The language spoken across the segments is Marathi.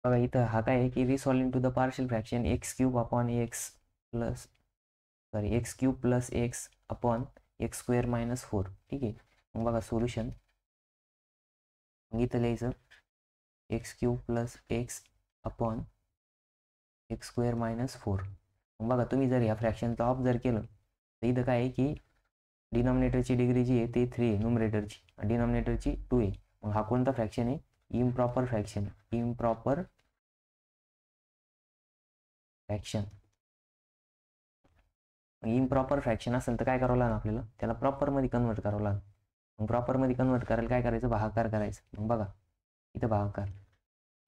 बघा इथं हा काय आहे की resolve into the partial fraction X cube upon X plus X cube plus X upon X square minus 4. ठीक आहे. मग बघा सोल्युशन. मग इथं लिहायचं X cube plus X upon X square minus 4. मग बघा तुम्ही जर ह्या फ्रॅक्शनचा ऑफ जर केलं तर इथं काय आहे की डिनॉमिनेटरची डिग्री जी आहे ती 3 आहे न्यूमरेटरची आणि डिनॉमिनेटरची 2 आहे. मग हा कोणता फ्रॅक्शन आहे? Improper fraction. Improper fraction. Improper fraction असेल तर काय करावं लागेल आपल्याला? त्याला प्रॉपरमध्ये कन्वर्ट करावं लागेल. मग प्रॉपरमध्ये कन्वर्ट करायला काय करायचं? भागाकार करायचं. मग बघा इथं भागाकार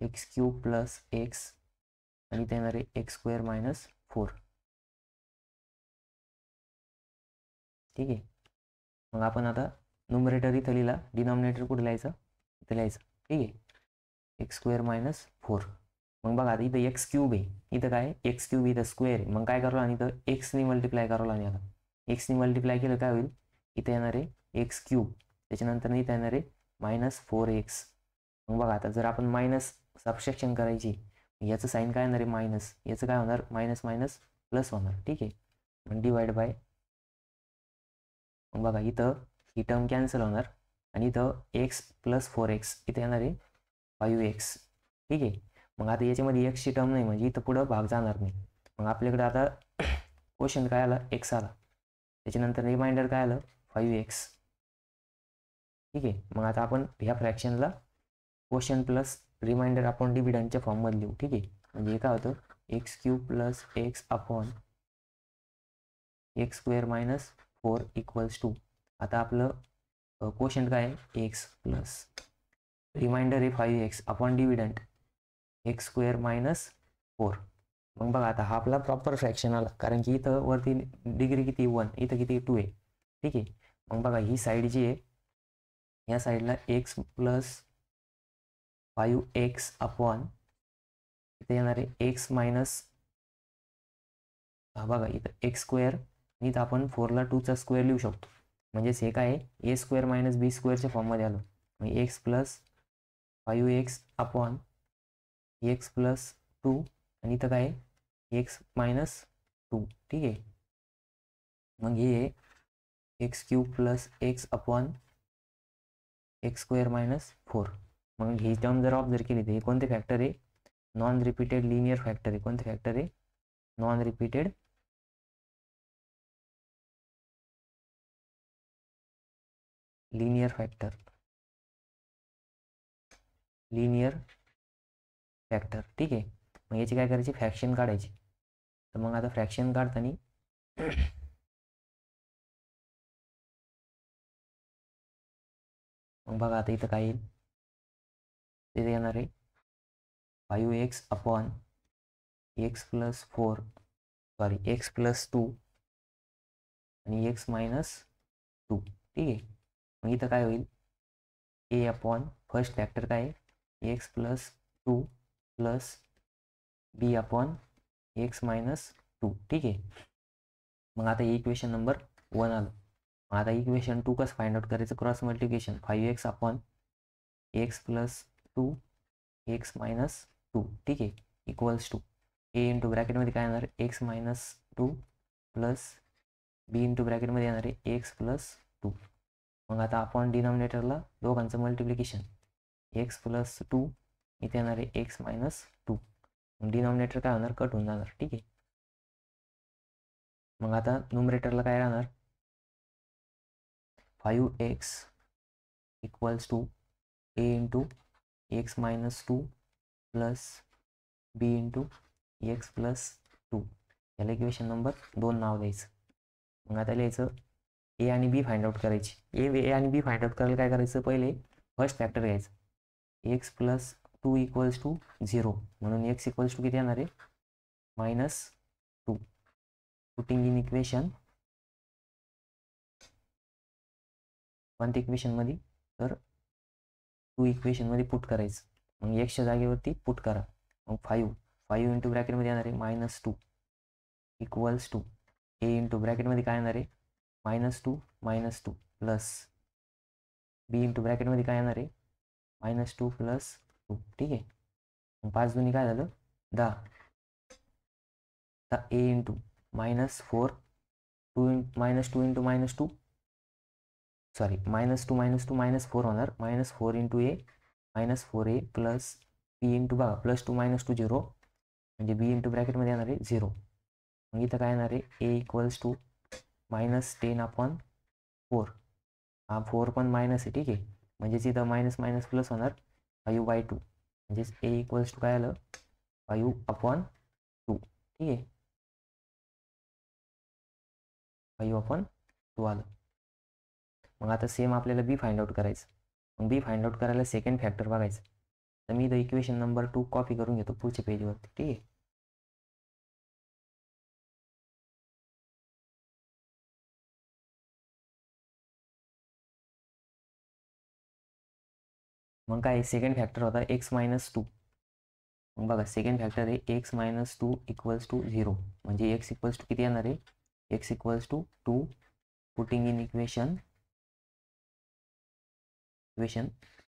एक्स क्यूब प्लस एक्स आणि इथे येणार आहे एक्स स्क्वेअर मायनस 4. ठीक आहे. मग आपण आता न्यूमरेटर इथं लिहिला, डिनॉमिनेटर कुठे लिहायचं? इथं लिहायचं. ठीक आहे. X square minus 4. मग बघा आता इथं एक्स क्यूब आहे, इथं काय एक्स क्यूब इथं स्क्वेअर आहे. मग काय करावं आणि इथं एक्सनी मल्टिप्लाय करावं लागेल. आता एक्सनी मल्टिप्लाय केलं काय होईल? इथं येणार आहे एक्स क्यूब, त्याच्यानंतर इथं येणार आहे -4x. मग बघा आता जर आपण मायनस सबट्रॅक्शन करायची, याचं साईन काय येणार आहे? मायनस. याचं काय होणार? मायनस मायनस प्लस होणार. ठीक आहे. मग डिवाइड बाय. मग बघा इथं ही टर्म कॅन्सल होणार आणि इथं एक्स प्लस 4x इथे येणार आहे 5x. ठीक आहे. मग आता याच्यामध्ये एक्सची टर्म नाही म्हणजे इथं पुढं भाग जाणार नाही. मग आपल्याकडे आता क्वेश्चन काय आला? एक्स आला. त्याच्यानंतर रिमाइंडर काय आलं? 5x. ठीक आहे. मग आता आपण ह्या फ्रॅक्शनला क्वेश्चन प्लस रिमाइंडर आपण डिव्हिडंडच्या फॉर्ममध्ये लिहू. ठीक आहे. म्हणजे काय होतं? X cube plus X upon X square minus 4 equals to. आता आपलं क्वेश्चन काय आहे? एक्स प्लस रिमाइंडर आहे 5x upon dividend x square minus 4. मग बघा आता हा आपला प्रॉपर फ्रॅक्शन आला, कारण की इथं वरती डिग्री किती? 1, इथं किती? 2 आहे. ठीक आहे. मग बघा ही साईड जी आहे, या साईडला एक्स प्लस 5x अपॉन इथे येणार आहे एक्स मायनस, हा बघा इथं एक्स स्क्वेअर, इथं आपण 4ला 2चा स्क्वेअर लिहू शकतो. म्हणजेच हे काय आहे? ए स्क्वेअर मायनस बी स्क्वेअरच्या फॉर्ममध्ये आलं. मग x plus 5x upon X plus 2 आणि इथं काय आहे? X minus 2. ठीक आहे. मग हे x cube plus X upon X square minus 4. मग ही टर्म जर ऑब्झर्व केली तर हे कोणते फॅक्टर आहे? नॉन रिपीटेड लिनियर फॅक्टर आहे. कोणते फॅक्टर आहे? Non repeated linear factor. Linear factor. ठीक आहे. मग याची काय करायची? फ्रॅक्शन काढायची. तर मग आता फ्रॅक्शन काढताना मग बघा आता इथं काय येईल? तिथे येणार आहे 5x upon X plus 4, x plus 2 आणि एक्स मायनस 2. ठीक आहे. मग इथं काय होईल? ए अपॉन फर्स्ट फॅक्टर काय आहे? एक्स प्लस 2 प्लस बी अपॉन एक्स मायनस 2. ठीक आहे. मग आता इक्वेशन नंबर 1 आलं. मग आता इक्वेशन 2 कसं फाइंड आउट करायचं? Cross multiplication 5x upon X plus 2 x minus 2. ठीक आहे. इक्वल्स टू ए इंटू ब्रॅकेटमध्ये काय येणार? X minus 2 plus B into ब्रॅकेटमध्ये येणार आहे एक्स प्लस 2. मग आता आपण डिनॉमिनेटरला दोघांचं मल्टिप्लिकेशन एक्स प्लस 2 इथे येणार आहे एक्स मायनस 2. मग डिनॉमिनेटर काय होणार? कट होऊन जाणार. ठीक आहे. मग आता न्यूमरेटरला काय राहणार? 5x equals to A into X minus 2 plus B into X plus 2. याला इक्वेशन नंबर 2 नाव द्यायचं. मग आता लिहायचं ए आणि बी फाइंड आउट करायची. ए आणि बी फाइंड आउट करायला काय करायचं? पहिले फर्स्ट फॅक्टर घ्यायचं. एक्स प्लस 2 इक्वल्स टू 0, म्हणून एक्स इक्वल्स टू किती येणार आहे? -2. पुटिंग इन इक्वेशन, कोणत्या इक्वेशनमध्ये? तर 2 इक्वेशनमध्ये पुट करायचं. मग एक्सच्या जागेवरती पुट करा. मग 5 इंटू ब्रॅकेटमध्ये येणार आहे -2 इक्वल्स टू ए इंटू ब्रॅकेटमध्ये काय येणार आहे? -2 प्लस बी इंटू ब्रॅकेटमध्ये काय येणार आहे? -2 प्लस 2. ठीक आहे. 5 दुनी काय झालं 10. आता a इंटू -4 -2 इंटू -2 सॉरी -2 -4 होणार. -4 into a -4a plus b into बघा +2 -2 0 म्हणजे b इंटू ब्रॅकेटमध्ये येणार आहे 0. मग इथं काय येणार आहे a इक्वल्स टू -10/4. हा 4 पण मायनस आहे ठीक आहे. म्हणजेच इथं मायनस प्लस होणार 5/2. म्हणजेच a इक्वल्स टू काय आलं 5/2 ठीक आहे. 5/2 आलं. मग आता सेम आपल्याला बी फाइंड आउट करायचं. मग बी फाइंड आउट करायला सेकंड फॅक्टर बघायचं. तर मी इथं इक्वेशन नंबर 2 कॉपी करून घेतो पुढच्या पेजवरती ठीक आहे. मग काय सेकंड फॅक्टर होता x-2. मग बघा सेकंड फॅक्टर आहे x-2 इक्वल्स टू 0. म्हणजे x इक्वल्स टू किती येणार आहे x equals to 2 putting in equation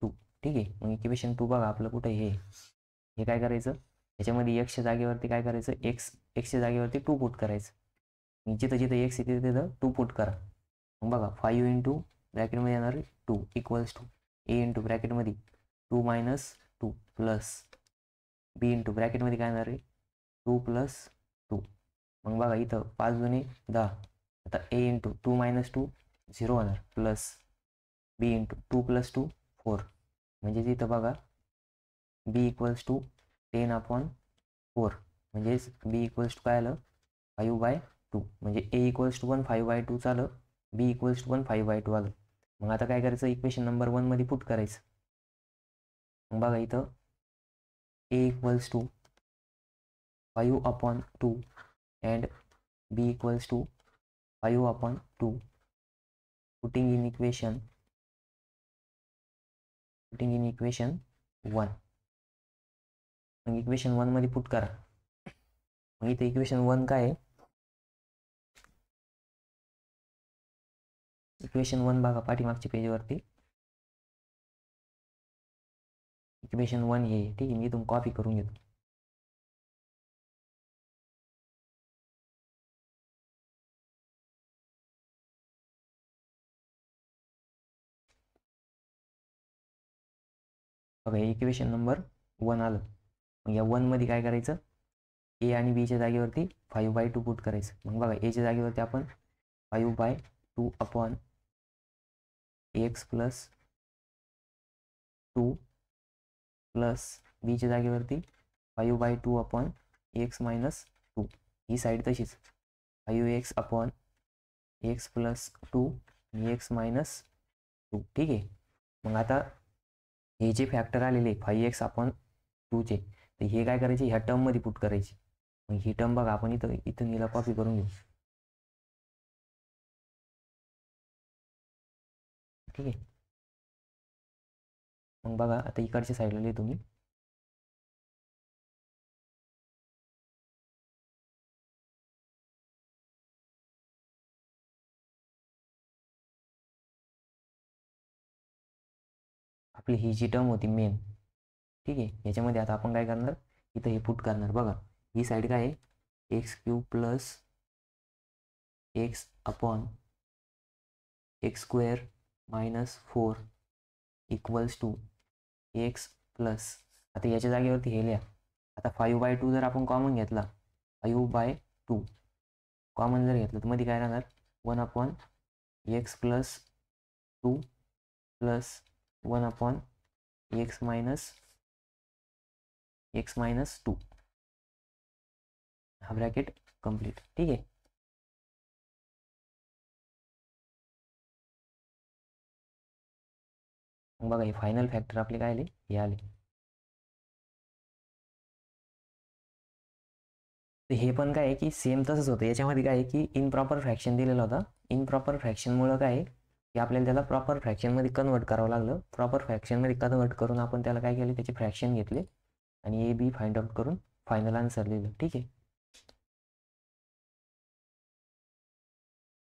2 ठीक आहे. मग इक्वेशन 2 बघा आपलं कुठं हे काय करायचं याच्यामध्ये x च्या जागेवरती काय करायचं x च्या जागेवरती 2 पुट करायचं. जिथं जिथं x येते तिथं 2 पुट करा. मग बघा 5 इंटू ब्रॅकेटमध्ये येणार आहे 2 इक्वल्स टू a इंटू ब्रॅकेटमध्ये 2 - 2 प्लस b इंटू ब्रॅकेटमध्ये काय येणार आहे 2 + 2. मग बघा इथं 5 दुने 10. आता a इंटू 2 - 2 0 होणार प्लस b इंटू 2 + 2 4. म्हणजेच इथं बघा b इक्वल्स टू 10/4. म्हणजेच b इक्वल्स टू काय आलं 5/2. म्हणजे a इक्वल्स टू पण 5/2 आलं b इक्वल्स टू पण 5/2 आलं. मग आता काय करायचं इक्वेशन नंबर 1 मध्ये पुट करायचं. मग बघा इथं a equals to 5/2 and b equals to 5/2 putting in equation 1. मग इक्वेशन 1 मध्ये पुट करा. मग इथे इक्वेशन 1 काय आहे इक्वेशन 1 बघा पाठीमागच्या पेजवरती इक्वेशन 1 हे ठीक आहे. मी इथून कॉपी करून घेतो. बघा इक्वेशन नंबर 1 आलं. मग या 1 मध्ये काय करायचं a आणि b च्या जागेवरती 5/2 पुट करायचं. मग बघा a च्या जागेवरती आपण 5/2 अपॉन x + 2 प्लस b च्या जागेवरती 5/2 अपॉन x - 2. ही साईड तशीच 5x अपॉन x + 2 आणि x - 2 ठीक आहे. मग आता हे जे फॅक्टर आलेले 5x अपॉन 2 चे तर हे काय करायचे ह्या टर्म मध्ये पुट करायचे. मग ही टर्म बघा आपण इथून हिला कॉपी करून घेऊ ठीक आहे. मग बघा आता इकडच्या साईडला लिहितो मी आपली ही जी टर्म होती मेन ठीक आहे. याच्यामध्ये आता आपण काय करणार इथं हे पुट करणार. बघा ही साईड काय आहे x³ + x upon x² - 4 equals to x plus आता याच्या जागेवरती हे लिहा. आता 5/2 जर आपण कॉमन घेतला 5/2 कॉमन जर घेतलं तर मध्ये काय राहणार 1/x + 2 प्लस 1/x - 2 हा ब्रॅकेट कंप्लीट ठीक आहे. मग बघा हे फायनल फॅक्टर आपले काय आले हे आले. तर हे पण काय आहे की सेम तसंच होतं. याच्यामध्ये काय आहे की इनप्रॉपर फ्रॅक्शन दिलेला होता. इनप्रॉपर फ्रॅक्शनमुळं काय आहे की आपल्याला त्याला प्रॉपर फ्रॅक्शनमध्ये कन्वर्ट करावं लागलं. प्रॉपर फ्रॅक्शनमध्ये कन्वर्ट करून आपण त्याला काय केले त्याचे फ्रॅक्शन घेतले आणि ए बी फाइंड आउट करून फायनल आन्सर लिहिलं ठीक आहे.